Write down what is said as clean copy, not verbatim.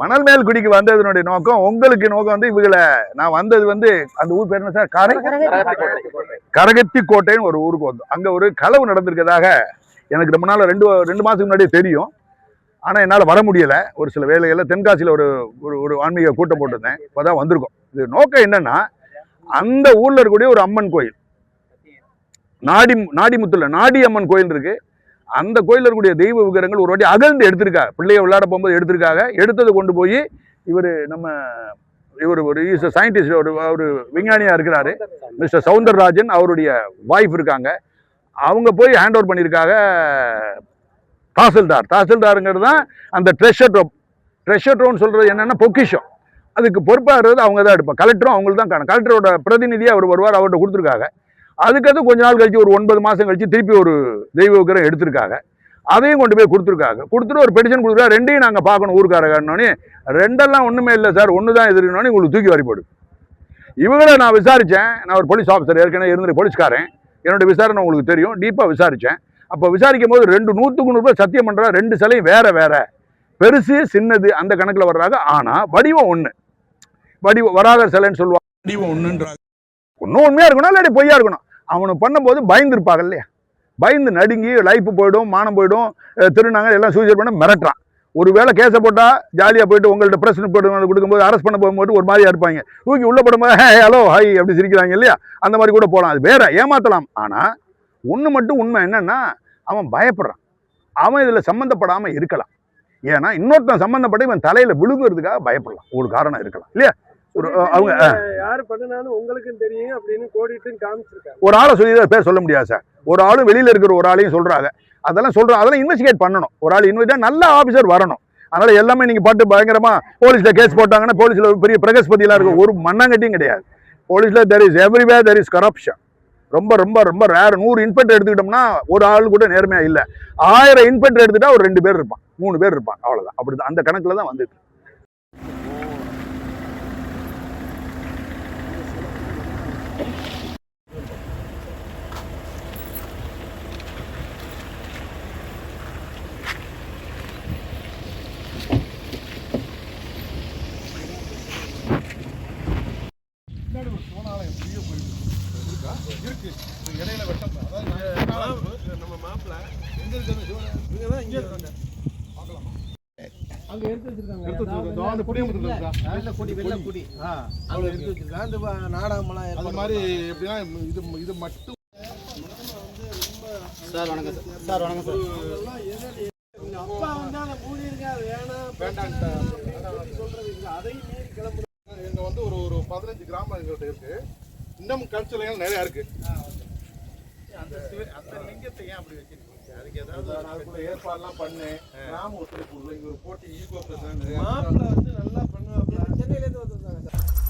மணல் மேல் குடிக்கு வந்ததனுடைய நோக்கம், உங்களுக்கு நோக்கம் வந்து இவங்களை நான் வந்தது வந்து அந்த ஊர் பேர் என்ன சார்? கரகத்தி கோட்டைன்னு ஒரு ஊருக்கு வந்தோம். அங்க ஒரு களவு நடந்திருக்கிறதாக எனக்கு ரொம்ப நாள் 2 மாசத்துக்கு முன்னாடியே தெரியும். ஆனா என்னால வர முடியல. ஒரு சில வேலைகள்ல தென்காசியில ஒரு ஒரு ஆன்மீக கூட்டம் போட்டிருந்தேன். இப்பதான் வந்திருக்கோம். இது நோக்கம் என்னன்னா, அந்த ஊர்ல இருக்கக்கூடிய ஒரு அம்மன் கோயில், நாடிமுத்துல நாடி அம்மன் கோயில் இருக்கு. அந்த கோயிலில் இருக்கக்கூடிய தெய்வ விக்கிரகங்கள் ஒரு வாட்டி அகழ்ந்து எடுத்திருக்காங்க. பிள்ளைய விளையாட போகும்போது எடுத்திருக்காங்க. எடுத்ததை கொண்டு போய் இவர் ஒரு சயின்டிஸ்ட், ஒரு விஞ்ஞானியா இருக்கிறாரு, மிஸ்டர் சவுந்தரராஜன். அவருடைய வாய்ஃப் இருக்காங்க. அவங்க போய் ஹேண்ட் ஓவர் பண்ணியிருக்காங்க தாசில்தாருங்கிறது தான் அந்த ட்ரெஷர் ட்ரோன்னு சொல்றது என்னன்னா பொக்கிஷம். அதுக்கு பொறுப்பாகிறது அவங்க தான் எடுப்பாங்க. கலெக்டரும் அவங்களுக்கு தான் காணும். கலெக்டரோட பிரதிநிதியாக அவர் வருவார், அவர்கிட்ட கொடுத்துருக்காங்க. அதுக்கடுத்து கொஞ்ச நாள் கழிச்சு, ஒரு 9 மாதம் கழிச்சு திருப்பி ஒரு தெய்வ விக்கிரகம் எடுத்திருக்காங்க. அதையும் கொண்டு போய் கொடுத்துருக்காங்க. கொடுத்துட்டு ஒரு பெட்டிஷன் கொடுக்குறா, ரெண்டையும் நாங்கள் பார்க்கணும் ஊருக்காரங்கன்னே. ரெண்டெல்லாம் ஒன்றுமே இல்லை சார், ஒன்று தான் எதிர்க்கணும்னு உங்களுக்கு தூக்கி வாரி போடு. இவங்களை நான் விசாரித்தேன். நான் ஒரு போலீஸ் ஆஃபீஸர், ஏற்கனவே இருந்த போலீஸ்காரன். என்னோட விசாரணை உங்களுக்கு தெரியும். டீப்பாக விசாரித்தேன். அப்போ விசாரிக்கும் போது 100க்கு 100 சத்தியம் பண்ணுறா. 2 சிலையும் வேற வேற, பெருசு சின்னது அந்த கணக்கில் வர்றாங்க. ஆனால் வடிவம் ஒன்று, வராத சிலைன்னு சொல்லுவாங்க. வடிவம் ஒன்றுன்றாங்க. ஒன்றும் உண்மையாக இருக்கணும், இல்லாட்டி பொய்யா இருக்கணும். அவனை பண்ணும்போது பயந்துருப்பாங்க இல்லையா? பயந்து நடுங்கி லைஃப் போயிடும், மானம் போயிடும், திருநாங்க எல்லாம் சூசைட் பண்ண மிரட்டுறான். ஒரு வேளை கேஸை போட்டால் ஜாலியாக போயிட்டு உங்கள்ட்ட பிரச்சனை போட்டு கொடுக்கும்போது அரெஸ்ட் பண்ண போகும்போது ஒரு மாதிரியா இருப்பாங்க. தூக்கி உள்ள போடும்போது ஹலோ ஹை அப்படி சிரிக்கிறாங்க இல்லையா? அந்த மாதிரி கூட போகலாம். அது வேற, ஏமாத்தலாம். ஆனால் ஒன்று மட்டும் உண்மை என்னன்னா, அவன் பயப்படுறான். அவன் இதில் சம்மந்தப்படாமல் இருக்கலாம். ஏன்னா இன்னொருத்தன் சம்மந்தப்பட்ட இவன் தலையில் விழுங்குறதுக்காக பயப்படலாம். ஒரு காரணம் இருக்கலாம் இல்லையா? அவங்க யாரு பண்ணனாலும் உங்களுக்கும் தெரியும் அப்படின்னு கோடிட்டு காமிச்சிருக்காங்க. ஒரு ஆளை சொல்லி பேர் சொல்ல முடியாது சார். ஒரு ஆளும் வெளியில இருக்கிற ஒரு ஆளையும் சொல்றாங்க. அதெல்லாம் இன்வெஸ்டிகேட் பண்ணணும். ஒரு ஆள் இன்வெஸ்டிகேட் நல்ல ஆஃபீஸர் வரணும். அதனால எல்லாமே நீங்க பாட்டு பயங்கரமா போலீஸ்ல கேஸ் போட்டாங்கன்னா போலீஸ்ல பெரிய பிரகஸ்பதி எல்லாம் இருக்கும். ஒரு மண்ணாங்கட்டியும் கிடையாது. போலீஸ்ல there is everywhere there is corruption. ரொம்ப ரொம்ப ரொம்ப ரேர். 100 இன்ஸ்பெக்டர் எடுத்துக்கிட்டோம்னா ஒரு ஆள் கூட நேர்மையா இல்ல. 1000 இன்ஸ்பெக்டர் எடுத்துட்டா ஒரு 2 பேர் இருப்பான், 3 பேர் இருப்பான். அவ்வளவுதான். அப்படிதான் அந்த கணக்குல தான் வந்துட்டு. இருக்கு இடையில வெட்டம். அதாவது நம்ம மாப்பிள்ள எங்க இருக்குன்னு இங்க இருக்காங்க. பார்க்கலாம். அங்க எடுத்து வச்சிருக்காங்க. அந்த குடியமுத்துல இருக்கா? வெள்ள குடி. அங்க எடுத்து வச்சிருக்காங்க. அந்த நாடகம்லாம் அது மாதிரி எப்படின்னா இது மட்டும் சார் வணக்கம் சார். சார் வணக்கம் சார். அப்பா வந்து அந்த மூடி இருக்காது வேண்டாம் சொல்றது இல்ல. அதையும் மீறி கிளம்புறாங்க. எங்க வந்து ஒரு 15 கிராமம் எங்கள்கிட்ட இருக்கு. இன்னும் கல்ச்சலைகள் நிறையா இருக்கு. அந்த லிங்கத்தை ஏன் அப்படி வச்சிருக்கீங்க? அதுக்கு ஏதாவது ஏற்பாடுலாம் பண்ணு. கிராம ஒத்துழைப்பு இங்க ஒரு போட்டி ஈகோ பிரச்சனை மாப்பிள்ள வந்து நல்லா பண்ணுவாங்க. சென்னையிலேருந்து வந்துருந்தாங்க சார்.